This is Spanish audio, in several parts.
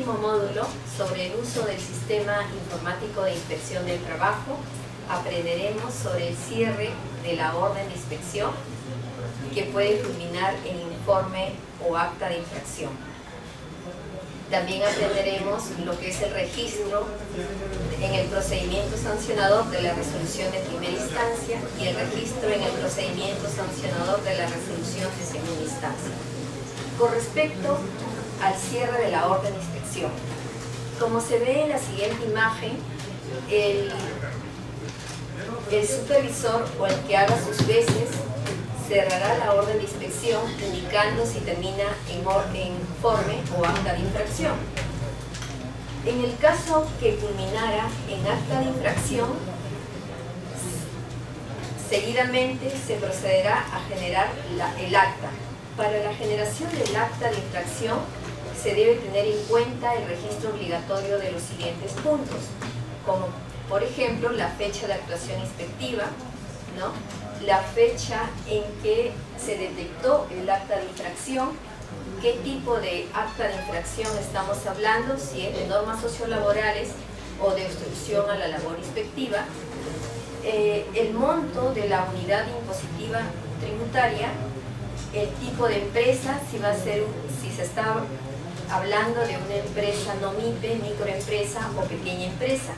próximo módulo, sobre el uso del sistema informático de inspección del trabajo, aprenderemos sobre el cierre de la orden de inspección que puede culminar en informe o acta de infracción. También aprenderemos lo que es el registro en el procedimiento sancionador de la resolución de primera instancia y el registro en el procedimiento sancionador de la resolución de segunda instancia. Con respecto al cierre de la orden de inspección, como se ve en la siguiente imagen, el supervisor o el que haga sus veces cerrará la orden de inspección indicando si termina en informe o acta de infracción. En el caso que culminara en acta de infracción, seguidamente se procederá a generar el acta. Para la generación del acta de infracción se debe tener en cuenta el registro obligatorio de los siguientes puntos, como por ejemplo la fecha de actuación inspectiva, ¿no?, la fecha en que se detectó el acta de infracción, qué tipo de acta de infracción estamos hablando, si es de normas sociolaborales o de obstrucción a la labor inspectiva, el monto de la unidad impositiva tributaria, el tipo de empresa, si se está hablando de una empresa no MIPE, microempresa o pequeña empresa,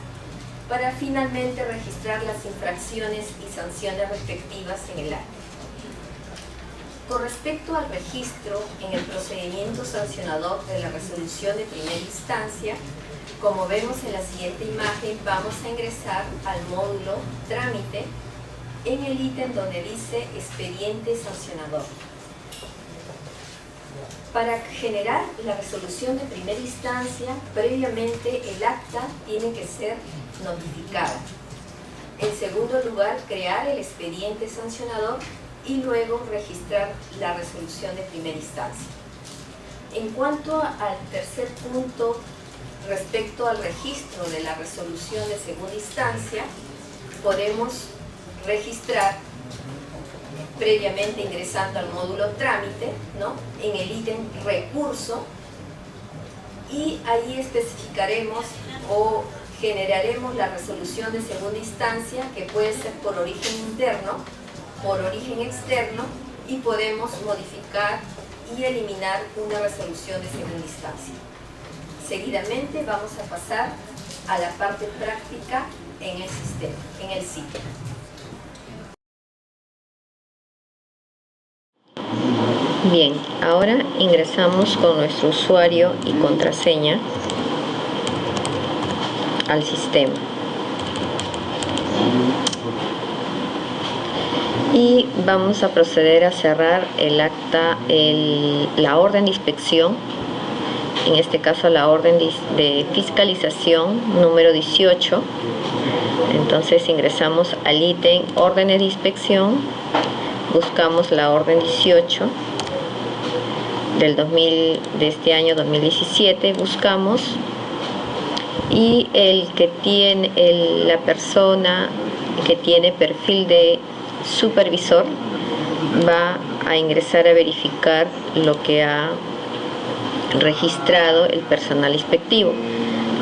para finalmente registrar las infracciones y sanciones respectivas en el acta. Con respecto al registro en el procedimiento sancionador de la resolución de primera instancia, como vemos en la siguiente imagen, vamos a ingresar al módulo Trámite en el ítem donde dice Expediente Sancionador. Para generar la resolución de primera instancia, previamente el acta tiene que ser notificada. En segundo lugar, crear el expediente sancionador y luego registrar la resolución de primera instancia. En cuanto al tercer punto, respecto al registro de la resolución de segunda instancia, podemos registrar previamente ingresando al módulo Trámite, ¿no?, en el ítem Recurso, y ahí especificaremos o generaremos la resolución de segunda instancia, que puede ser por origen interno, por origen externo, y podemos modificar y eliminar una resolución de segunda instancia. Seguidamente vamos a pasar a la parte práctica en el sistema, en el sitio. Bien, ahora ingresamos con nuestro usuario y contraseña al sistema y vamos a proceder a cerrar el acta, la orden de inspección, en este caso la orden de fiscalización número 18. Entonces ingresamos al ítem órdenes de inspección, buscamos la orden 18 de este año 2017, buscamos, y la persona que tiene perfil de supervisor va a ingresar a verificar lo que ha registrado el personal inspectivo.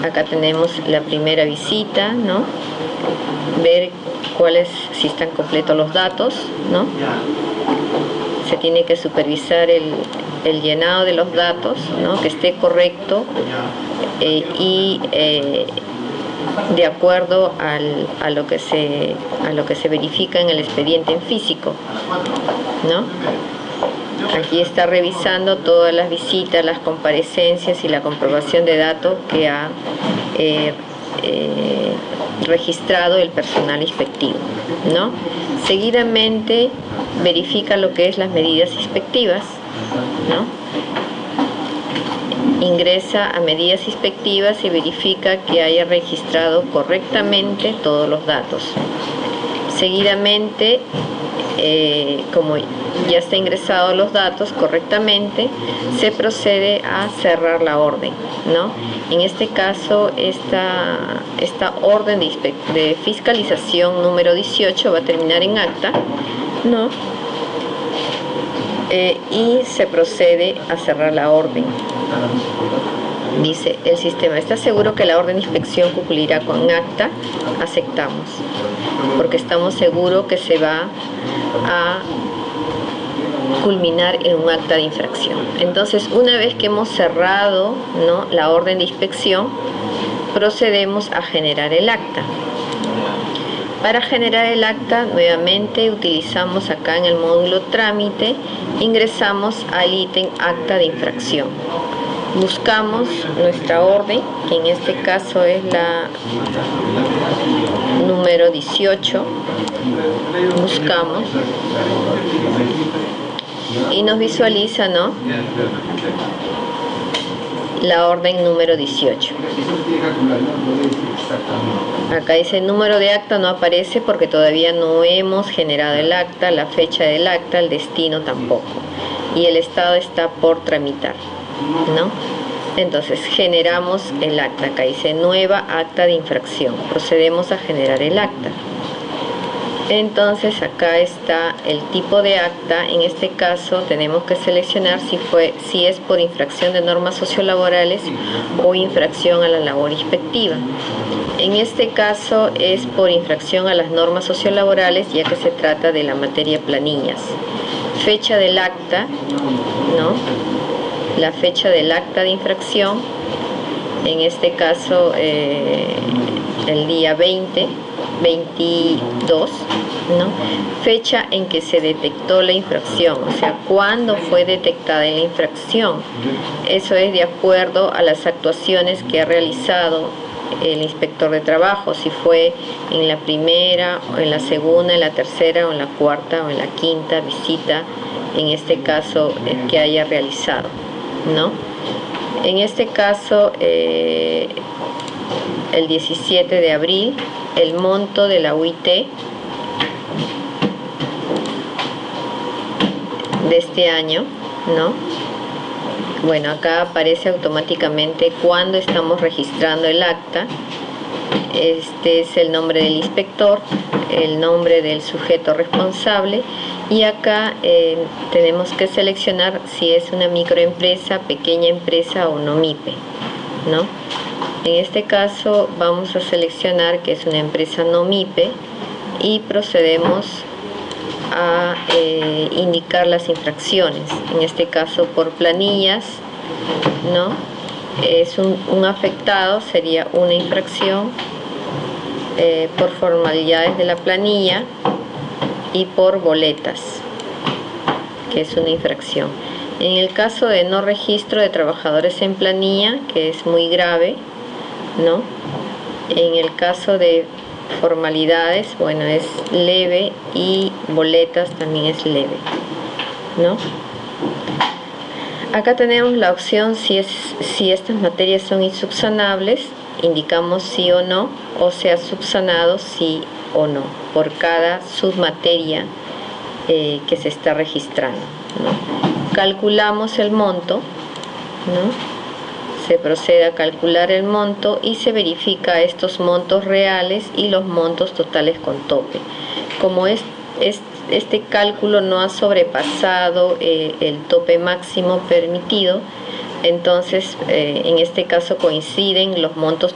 Acá tenemos la primera visita, ¿no?, ver si están completos los datos, ¿no? Se tiene que supervisar el llenado de los datos, ¿no?, que esté correcto y de acuerdo a lo que se verifica en el expediente en físico, ¿no? Aquí está revisando todas las visitas, las comparecencias y la comprobación de datos que ha registrado el personal inspectivo, ¿no? Seguidamente verifica lo que es las medidas inspectivas, ¿no? Ingresa a medidas inspectivas y verifica que haya registrado correctamente todos los datos. Seguidamente, como ya está ingresado los datos correctamente, se procede a cerrar la orden, ¿no? En este caso, esta orden de fiscalización número 18 va a terminar en acta, ¿no? Y se procede a cerrar la orden. Dice el sistema: ¿está seguro que la orden de inspección concluirá con acta? Aceptamos, porque estamos seguros que se va a culminar en un acta de infracción. Entonces, una vez que hemos cerrado, ¿no?, la orden de inspección, procedemos a generar el acta. Para generar el acta, nuevamente utilizamos acá en el módulo trámite, ingresamos al ítem acta de infracción. Buscamos nuestra orden, que en este caso es la número 18. Buscamos y nos visualiza, ¿no?, la orden número 18. Acá dice el número de acta, no aparece porque todavía no hemos generado el acta, la fecha del acta, el destino tampoco, y el estado está por tramitar, ¿no? Entonces generamos el acta. Acá dice nueva acta de infracción, procedemos a generar el acta. Entonces acá está el tipo de acta. En este caso tenemos que seleccionar si es por infracción de normas sociolaborales o infracción a la labor inspectiva. En este caso es por infracción a las normas sociolaborales, ya que se trata de la materia planillas. Fecha del acta, ¿no?, la fecha del acta de infracción, en este caso el día 22, ¿no?, fecha en que se detectó la infracción, o sea, cuándo fue detectada la infracción. Eso es de acuerdo a las actuaciones que ha realizado el inspector de trabajo, si fue en la primera, o en la segunda, en la tercera, o en la cuarta, o en la quinta visita, en este caso, que haya realizado, ¿no? En este caso, el 17 de abril, el monto de la UIT de este año, ¿no? Bueno, acá aparece automáticamente cuando estamos registrando el acta. Este es el nombre del inspector, el nombre del sujeto responsable, y acá tenemos que seleccionar si es una microempresa, pequeña empresa o no MIPE, ¿no? En este caso vamos a seleccionar que es una empresa no MIPE y procedemos a indicar las infracciones. En este caso por planillas, ¿no? Es un afectado, sería una infracción, por formalidades de la planilla, y por boletas, que es una infracción. En el caso de no registro de trabajadores en planilla, que es muy grave, ¿no? En el caso de formalidades, bueno, es leve, y boletas también es leve, ¿no? Acá tenemos la opción si estas materias son insubsanables, indicamos sí o no, o sea subsanado sí o no, por cada submateria que se está registrando, ¿no? Calculamos el monto, ¿no? Se procede a calcular el monto y se verifica estos montos reales y los montos totales con tope. Como este cálculo no ha sobrepasado el tope máximo permitido, entonces en este caso coinciden los montos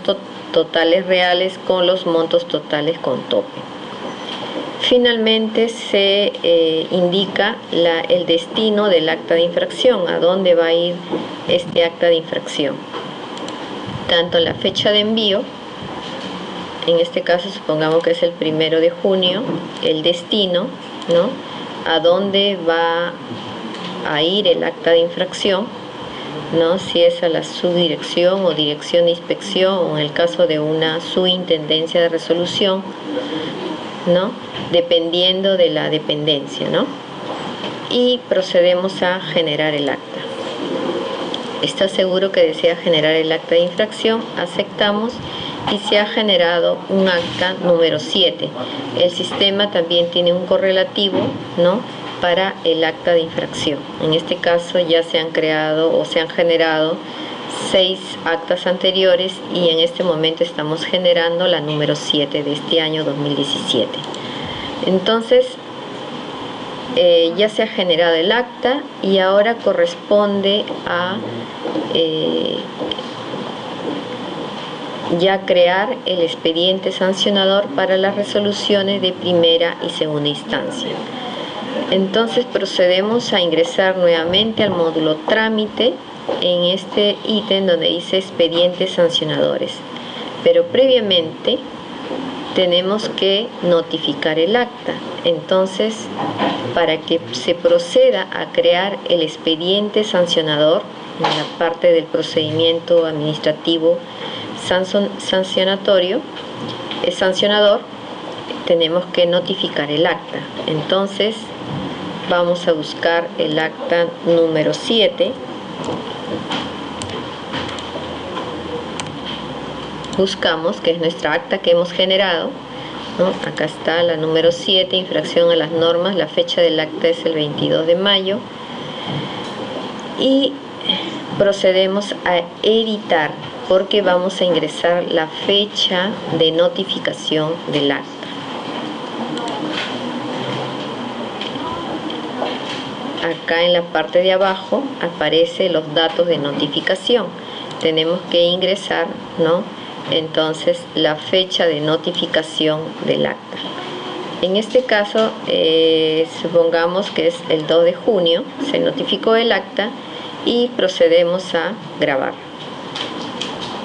totales reales con los montos totales con tope. Finalmente se indica el destino del acta de infracción, a dónde va a ir este acta de infracción. Tanto la fecha de envío, en este caso supongamos que es el 1 de junio, el destino, ¿no?, a dónde va a ir el acta de infracción, ¿no?, si es a la subdirección o dirección de inspección, o en el caso de una subintendencia de resolución, ¿no?, dependiendo de la dependencia, ¿no? Y procedemos a generar el acta. ¿Está seguro que desea generar el acta de infracción? Aceptamos, y se ha generado un acta número 7. El sistema también tiene un correlativo, ¿no?, para el acta de infracción. En este caso ya se han creado o se han generado 6 actas anteriores, y en este momento estamos generando la número 7 de este año 2017. Entonces ya se ha generado el acta, y ahora corresponde a ya crear el expediente sancionador para las resoluciones de primera y segunda instancia. Entonces procedemos a ingresar nuevamente al módulo trámite en este ítem donde dice expedientes sancionadores, pero previamente tenemos que notificar el acta. Entonces, para que se proceda a crear el expediente sancionador en la parte del procedimiento administrativo sancionador, tenemos que notificar el acta. Entonces vamos a buscar el acta número 7. Buscamos, que es nuestra acta que hemos generado, ¿no? Acá está la número 7, infracción a las normas. La fecha del acta es el 22 de mayo. Y procedemos a editar, porque vamos a ingresar la fecha de notificación del acta. Acá en la parte de abajo aparecen los datos de notificación. Tenemos que ingresar, ¿no?, entonces la fecha de notificación del acta. En este caso, supongamos que es el 2 de junio, se notificó el acta y procedemos a grabar.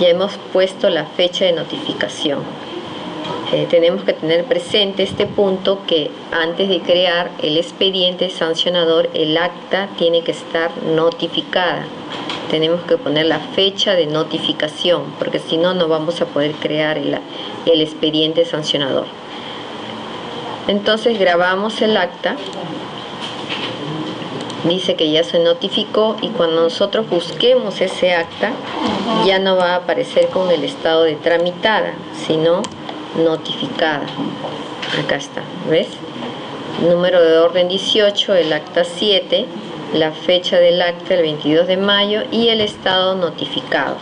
Ya hemos puesto la fecha de notificación. Tenemos que tener presente este punto, que antes de crear el expediente sancionador, el acta tiene que estar notificada. Tenemos que poner la fecha de notificación, porque si no, no vamos a poder crear el expediente sancionador. Entonces grabamos el acta, dice que ya se notificó, y cuando nosotros busquemos ese acta ya no va a aparecer con el estado de tramitada, sino notificada. Acá está, ¿ves? Número de orden 18, el acta 7, la fecha del acta el 22 de mayo y el estado notificado.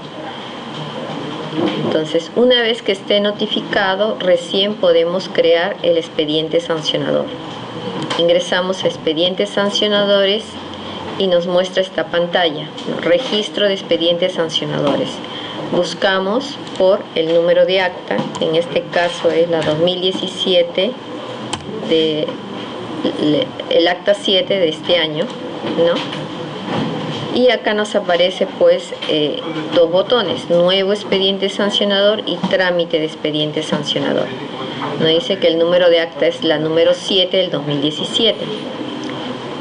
Entonces, una vez que esté notificado, recién podemos crear el expediente sancionador. Ingresamos a expedientes sancionadores y nos muestra esta pantalla, ¿no? Registro de expedientes sancionadores. Buscamos por el número de acta, en este caso es la 2017, el acta 7 de este año, ¿no? Y acá nos aparece pues dos botones: nuevo expediente sancionador y trámite de expediente sancionador. Nos dice que el número de acta es la número 7 del 2017.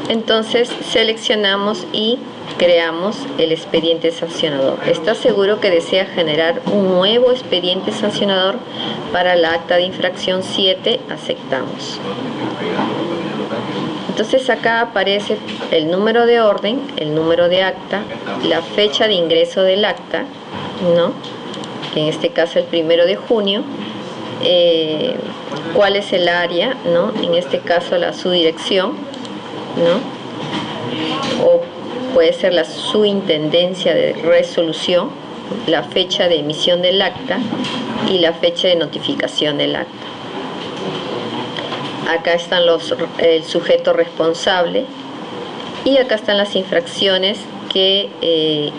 Entonces seleccionamos y creamos el expediente sancionador. ¿Está seguro que desea generar un nuevo expediente sancionador para la acta de infracción 7? Aceptamos. Entonces acá aparece el número de orden, el número de acta, la fecha de ingreso del acta, ¿no?, que en este caso el 1 de junio, cuál es el área, ¿no?, en este caso la subdirección, ¿no?, o puede ser la subintendencia de resolución, la fecha de emisión del acta y la fecha de notificación del acta. Acá están el sujeto responsable, y acá están las infracciones que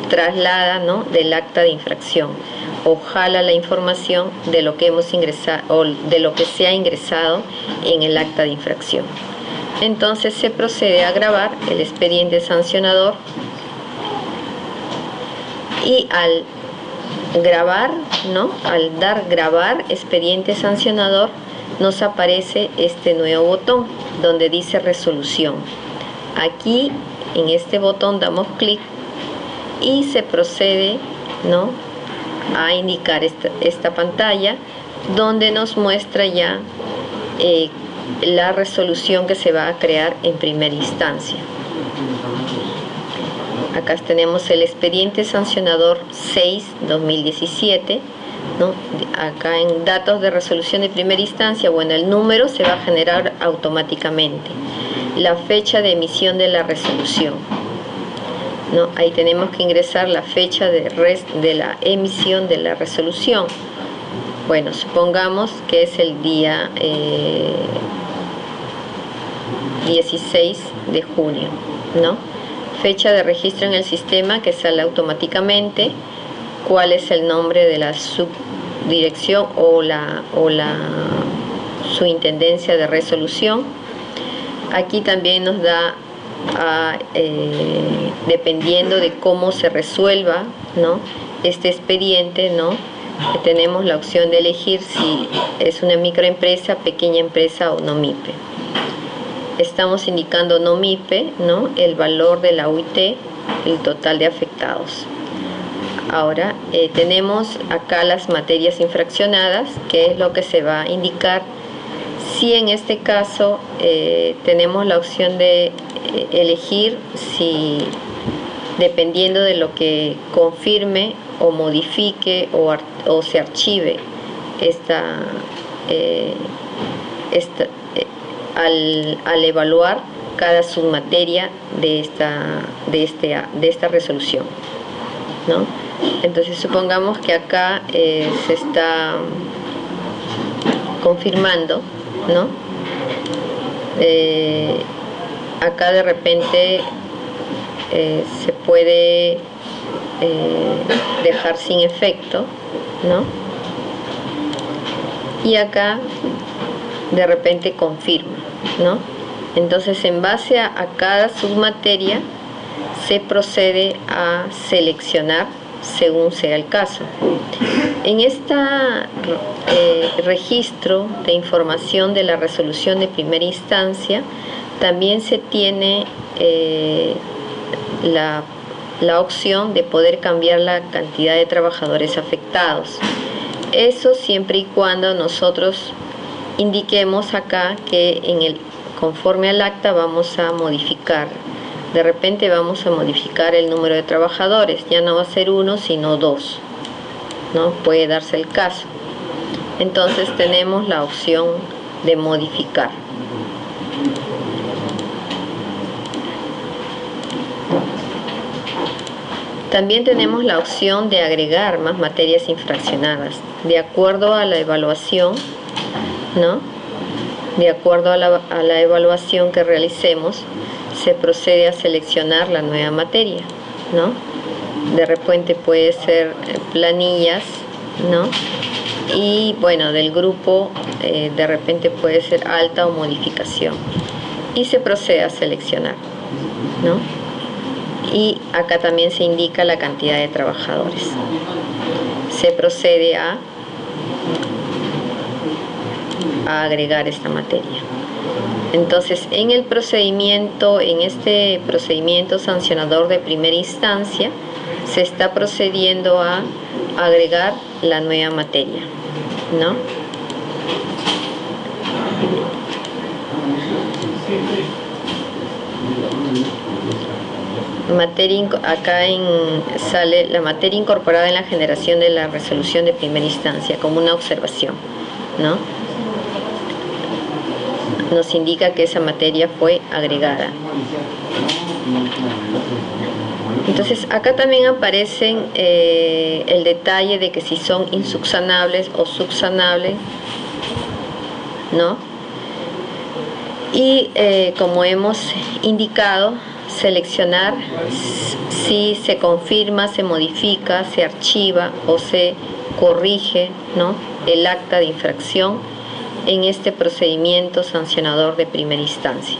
traslada, ¿no?, del acta de infracción, o jala la información de lo que hemos ingresado o de lo que se ha ingresado en el acta de infracción. Entonces se procede a grabar el expediente sancionador, y al grabar, ¿no?, al dar grabar expediente sancionador, nos aparece este nuevo botón donde dice resolución. Aquí en este botón damos clic y se procede, ¿no?, a indicar esta pantalla donde nos muestra ya la resolución que se va a crear en primera instancia. Acá tenemos el expediente sancionador 6/2017, ¿no? Acá en datos de resolución de primera instancia, bueno, el número se va a generar automáticamente. La fecha de emisión de la resolución, ¿no? Ahí tenemos que ingresar la fecha de la emisión de la resolución. Bueno, supongamos que es el día 16 de junio, ¿no? Fecha de registro en el sistema, que sale automáticamente. cuál es el nombre de la subdirección o su intendencia de resolución. Aquí también nos da, dependiendo de cómo se resuelva, ¿no?, este expediente, ¿no?, tenemos la opción de elegir si es una microempresa, pequeña empresa o NOMIPE. Estamos indicando NOMIPE, ¿no?, el valor de la UIT, el total de afectados. Ahora tenemos acá las materias infraccionadas, que es lo que se va a indicar si en este caso tenemos la opción de elegir si, dependiendo de lo que confirme o modifique o se archive al evaluar cada submateria de esta resolución, ¿no? Entonces supongamos que acá se está confirmando, ¿no? Acá de repente se puede dejar sin efecto, ¿no? Y acá de repente confirma, ¿no? Entonces en base a cada submateria se procede a seleccionar según sea el caso. En este registro de información de la resolución de primera instancia también se tiene la opción de poder cambiar la cantidad de trabajadores afectados. Eso siempre y cuando nosotros indiquemos acá que conforme al acta vamos a modificar. De repente vamos a modificar el número de trabajadores, ya no va a ser 1 sino 2, ¿no? Puede darse el caso. Entonces tenemos la opción de modificar. También tenemos la opción de agregar más materias infraccionadas, de acuerdo a la evaluación, ¿no? De acuerdo a la evaluación que realicemos, se procede a seleccionar la nueva materia, ¿no? De repente puede ser planillas, ¿no? Y bueno, del grupo de repente puede ser alta o modificación. Y se procede a seleccionar, ¿no? Y acá también se indica la cantidad de trabajadores. Se procede a agregar esta materia. Entonces, en este procedimiento sancionador de primera instancia, se está procediendo a agregar la nueva materia, ¿no? Acá sale la materia incorporada en la generación de la resolución de primera instancia como una observación, ¿no? Nos indica que esa materia fue agregada. Entonces acá también aparecen el detalle de que si son insubsanables o subsanables, ¿no? Y como hemos indicado, seleccionar si se confirma, se modifica, se archiva o se corrige, ¿no?, el acta de infracción en este procedimiento sancionador de primera instancia.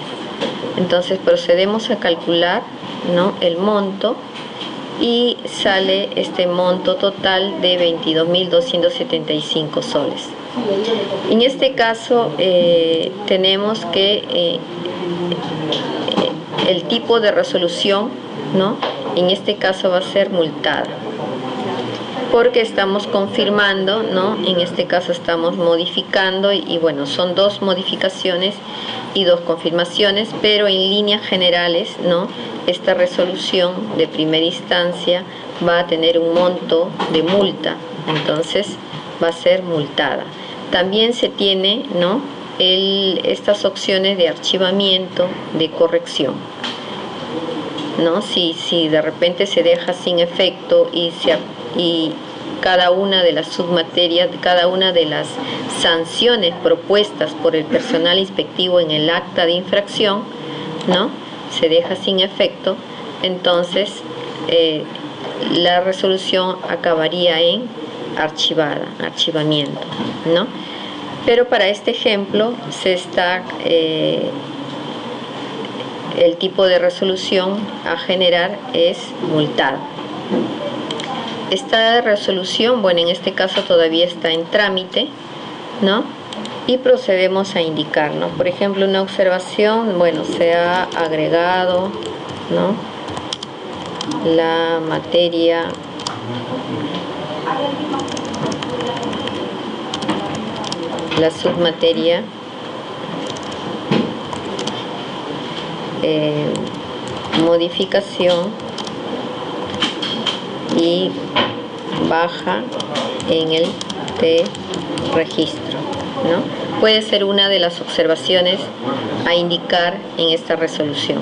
Entonces procedemos a calcular, ¿no?, el monto y sale este monto total de 22.275 soles. En este caso tenemos que el tipo de resolución, ¿no?, en este caso va a ser multada, porque estamos confirmando, ¿no?, en este caso estamos modificando y bueno, son 2 modificaciones y 2 confirmaciones, pero en líneas generales, ¿no?, esta resolución de primera instancia va a tener un monto de multa, entonces va a ser multada. También se tiene, ¿no?, estas opciones de archivamiento, de corrección, ¿no? Si de repente se deja sin efecto y cada una de las submaterias, cada una de las sanciones propuestas por el personal inspectivo en el acta de infracción, ¿no?, se deja sin efecto, entonces la resolución acabaría en archivamiento, ¿no? Pero para este ejemplo el tipo de resolución a generar es multado. Esta resolución, bueno, en este caso todavía está en trámite, ¿no? Y procedemos a indicar, ¿no? Por ejemplo, una observación, bueno, se ha agregado, ¿no?, la materia la submateria modificación y baja en el registro, ¿no? Puede ser una de las observaciones a indicar en esta resolución.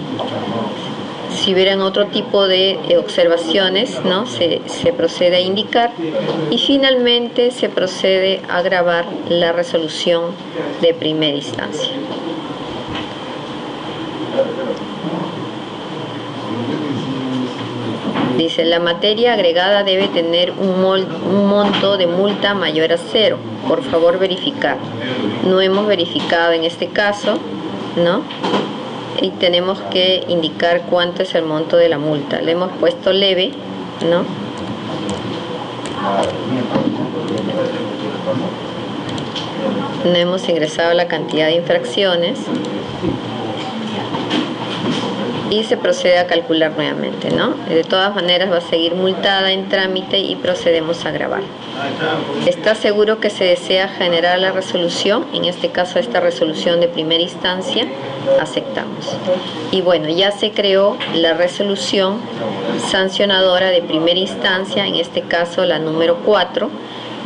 Si hubieran otro tipo de observaciones, ¿no?, se procede a indicar, y finalmente se procede a grabar la resolución de primera instancia. Dice, la materia agregada debe tener un monto de multa mayor a 0. Por favor, verificar. No hemos verificado en este caso, ¿no?, y tenemos que indicar cuánto es el monto de la multa. Le hemos puesto leve, ¿no? No hemos ingresado la cantidad de infracciones y se procede a calcular nuevamente, ¿no? De todas maneras va a seguir multada en trámite y procedemos a grabar. ¿Está seguro que se desea generar la resolución? En este caso, esta resolución de primera instancia, aceptamos. Y bueno, ya se creó la resolución sancionadora de primera instancia, en este caso la número 4,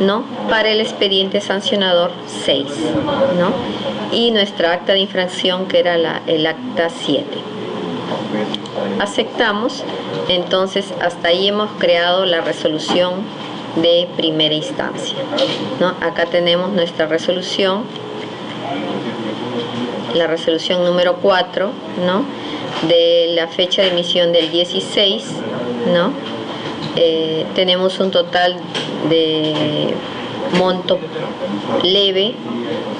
¿no?, para el expediente sancionador 6, ¿no?, y nuestra acta de infracción, que era el acta 7. Aceptamos. Entonces, hasta ahí hemos creado la resolución de primera instancia, ¿no? Acá tenemos nuestra resolución, la resolución número 4, ¿no?, de la fecha de emisión del 16, ¿no? Tenemos un total de monto leve,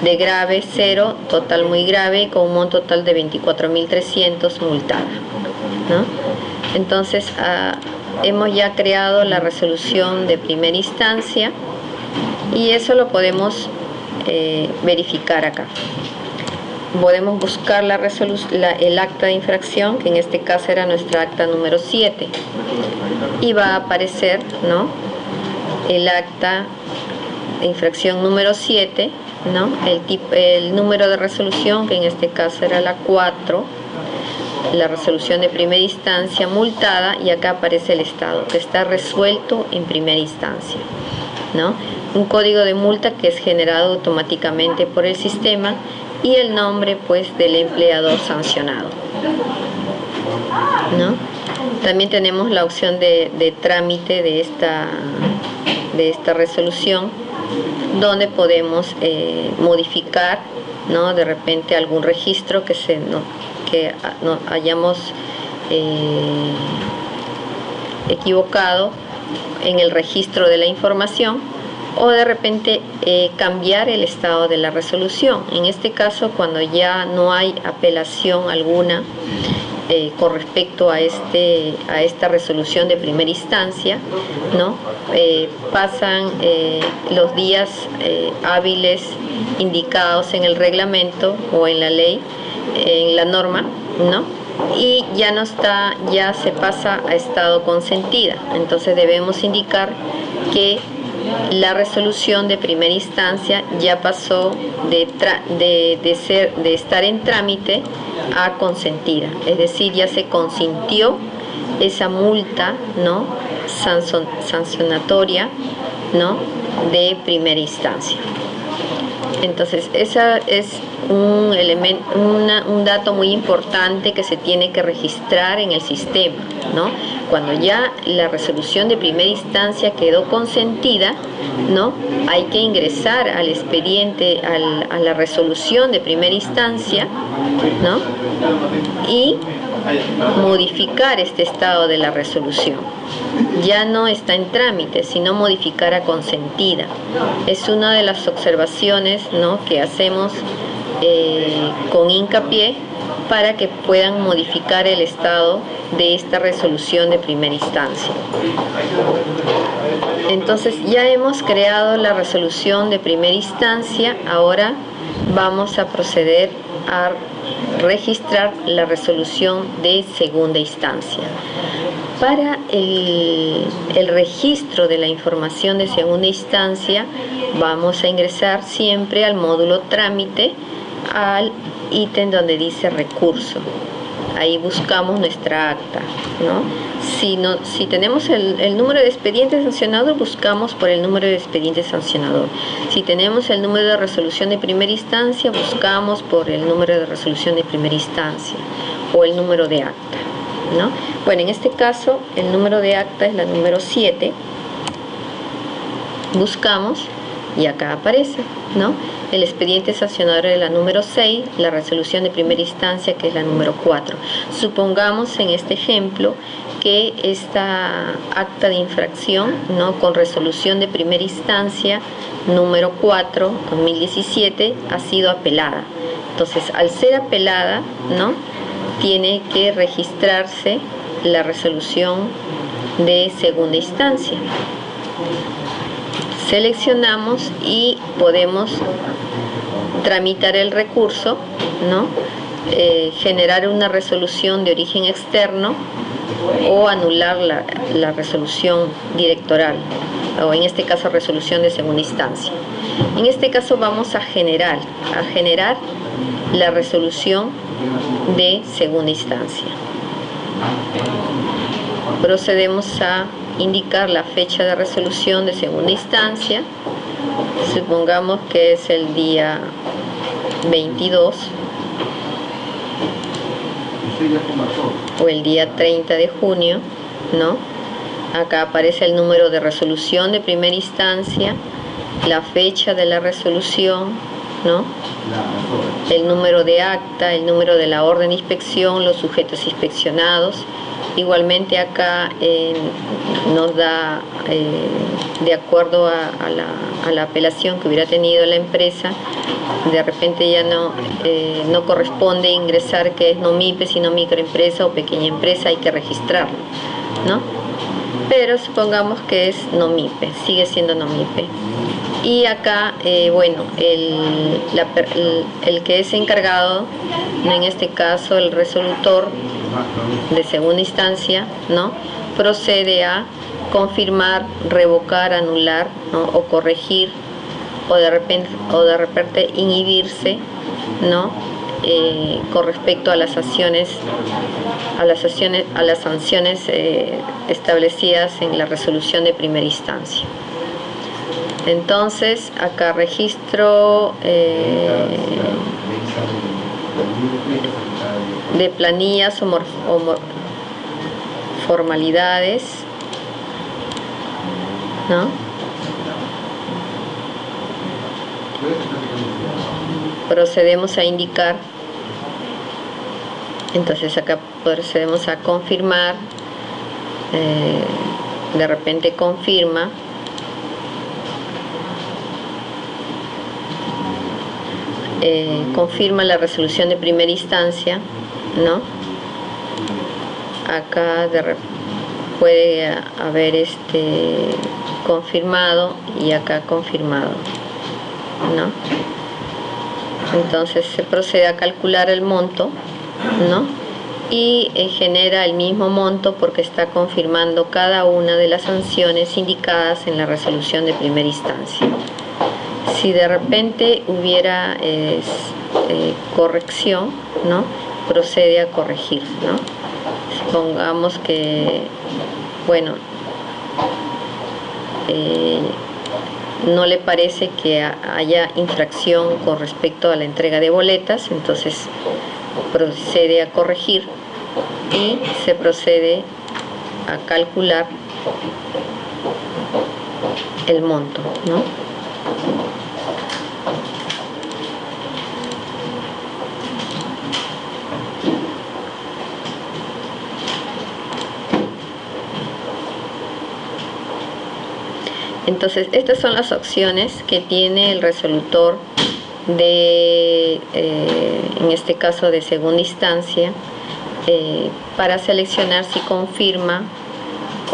de grave 0, total muy grave, con un monto total de 24.300 multada, ¿no? Entonces, hemos ya creado la resolución de primera instancia y eso lo podemos verificar acá. Podemos buscar el acta de infracción, que en este caso era nuestra acta número 7, y va a aparecer, ¿no?, el acta de infracción número 7, ¿no?, el número de resolución, que en este caso era la 4, la resolución de primera instancia multada, y acá aparece el estado, que está resuelto en primera instancia, ¿no? Un código de multa que es generado automáticamente por el sistema, y el nombre, pues, del empleador sancionado, ¿no? También tenemos la opción de trámite de esta resolución, donde podemos modificar, ¿no?, de repente algún registro que hayamos equivocado en el registro de la información, o de repente cambiar el estado de la resolución. En este caso, cuando ya no hay apelación alguna con respecto a esta resolución de primera instancia, ¿no?, pasan los días hábiles indicados en el reglamento o en la ley, en la norma, ¿no?, y ya se pasa a estado consentida. Entonces debemos indicar que la resolución de primera instancia ya pasó de estar en trámite a consentida, es decir, ya se consintió esa multa, ¿no?, sancionatoria, ¿no?, de primera instancia. Entonces, ese es un dato muy importante que se tiene que registrar en el sistema, ¿no? Cuando ya la resolución de primera instancia quedó consentida, ¿no?, hay que ingresar al expediente, a la resolución de primera instancia, ¿no?, y modificar este estado de la resolución, ya no está en trámite, sino modificar a consentida. Es una de las observaciones, ¿no?, que hacemos con hincapié para que puedan modificar el estado de esta resolución de primera instancia. Entonces ya hemos creado la resolución de primera instancia, ahora vamos a proceder a registrar la resolución de segunda instancia. Para el registro de la información de segunda instancia vamos a ingresar siempre al módulo trámite, al ítem donde dice recurso. Ahí buscamos nuestra acta, ¿no? Si tenemos el número de expediente sancionador, buscamos por el número de expediente sancionador. Si tenemos el número de resolución de primera instancia, buscamos por el número de resolución de primera instancia o el número de acta, ¿no? Bueno, en este caso el número de acta es la número 7. Buscamos y acá aparece, ¿no?, el expediente sancionador es la número 6, la resolución de primera instancia, que es la número 4. Supongamos en este ejemplo que esta acta de infracción, ¿no?, con resolución de primera instancia número 4, 2017, ha sido apelada. Entonces, al ser apelada, ¿no?, tiene que registrarse la resolución de segunda instancia. Seleccionamos y podemos tramitar el recurso, ¿no?, generar una resolución de origen externo o anular la resolución directoral, o en este caso resolución de segunda instancia. En este caso vamos a generar la resolución de segunda instancia. Procedemos a indicar la fecha de resolución de segunda instancia. Supongamos que es el día 22 o el día 30 de junio, ¿no? Acá aparece el número de resolución de primera instancia, la fecha de la resolución, ¿no?, el número de acta, el número de la orden de inspección, los sujetos inspeccionados. Igualmente acá nos da, de acuerdo a la apelación que hubiera tenido la empresa, de repente ya no corresponde ingresar que es no MIPE, sino microempresa o pequeña empresa, hay que registrarlo, ¿no? Pero supongamos que es no MIPE, sigue siendo no MIPE. Y acá, bueno, el que es encargado, en este caso el resolutor de segunda instancia, ¿no?, procede a confirmar, revocar, anular, ¿no?, o corregir, o de repente inhibirse, ¿no?, con respecto a las sanciones establecidas en la resolución de primera instancia. Entonces acá registro de planillas o formalidades, ¿no? Procedemos a indicar, entonces acá procedemos a confirmar, de repente confirma, confirma la resolución de primera instancia, ¿no? Acá puede haber confirmado y acá confirmado, ¿no? Entonces se procede a calcular el monto, ¿no?, y genera el mismo monto porque está confirmando cada una de las sanciones indicadas en la resolución de primera instancia. Si de repente hubiera corrección, ¿no?, procede a corregir, ¿no? Supongamos que, bueno, no le parece que haya infracción con respecto a la entrega de boletas, entonces procede a corregir y se procede a calcular el monto, ¿no? Entonces, estas son las opciones que tiene el resolutor de, en este caso de segunda instancia, para seleccionar si confirma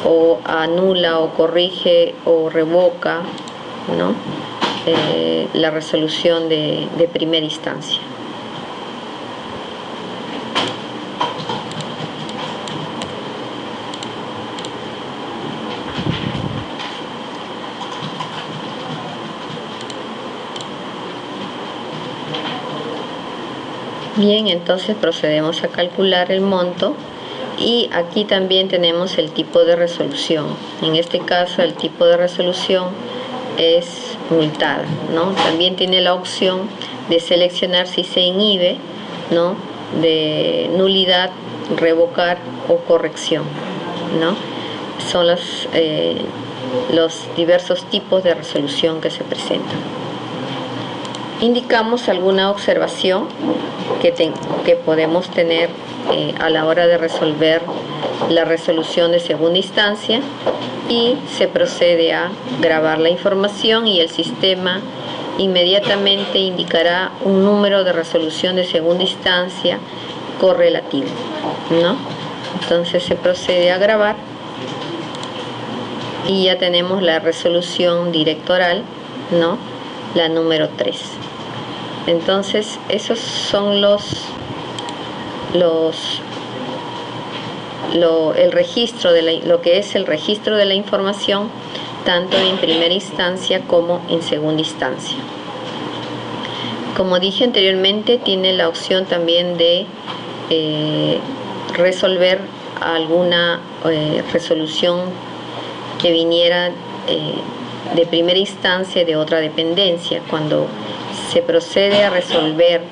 o anula o corrige o revoca, ¿no?, la resolución de primera instancia. Bien, entonces procedemos a calcular el monto y aquí también tenemos el tipo de resolución. En este caso el tipo de resolución es multada, ¿no? También tiene la opción de seleccionar si se inhibe, ¿no?, de nulidad, revocar o corrección, ¿no? Son los diversos tipos de resolución que se presentan. Indicamos alguna observación que podemos tener a la hora de resolver la resolución de segunda instancia y se procede a grabar la información y el sistema inmediatamente indicará un número de resolución de segunda instancia correlativo, ¿no? Entonces se procede a grabar y ya tenemos la resolución directoral, ¿no?, la número 3. Entonces esos son el registro de lo que es el registro de la información tanto en primera instancia como en segunda instancia. Como dije anteriormente, tiene la opción también de resolver alguna resolución que viniera de primera instancia de otra dependencia. Cuando se procede a resolver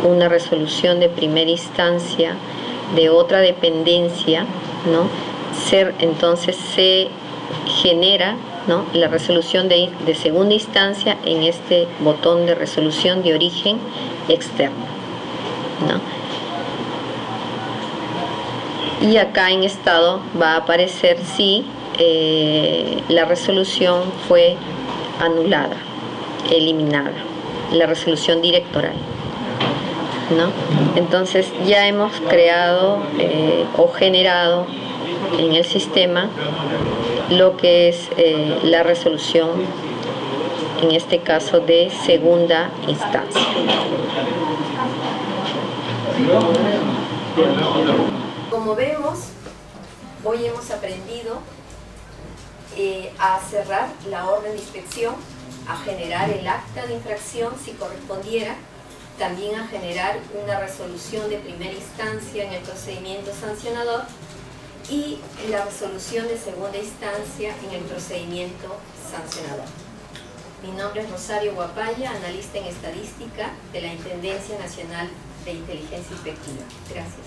una resolución de primera instancia de otra dependencia, ¿no?, entonces se genera, ¿no?, la resolución de segunda instancia en este botón de resolución de origen externo, ¿no? Y acá en estado va a aparecer si la resolución fue anulada, eliminada, la resolución directoral, ¿no? Entonces ya hemos creado o generado en el sistema lo que es la resolución, en este caso de segunda instancia. Como vemos, hoy hemos aprendido a cerrar la orden de inspección, a generar el acta de infracción si correspondiera, también a generar una resolución de primera instancia en el procedimiento sancionador y la resolución de segunda instancia en el procedimiento sancionador. Mi nombre es Rosario Guapaya, analista en estadística de la Intendencia Nacional de Inteligencia Inspectiva. Gracias.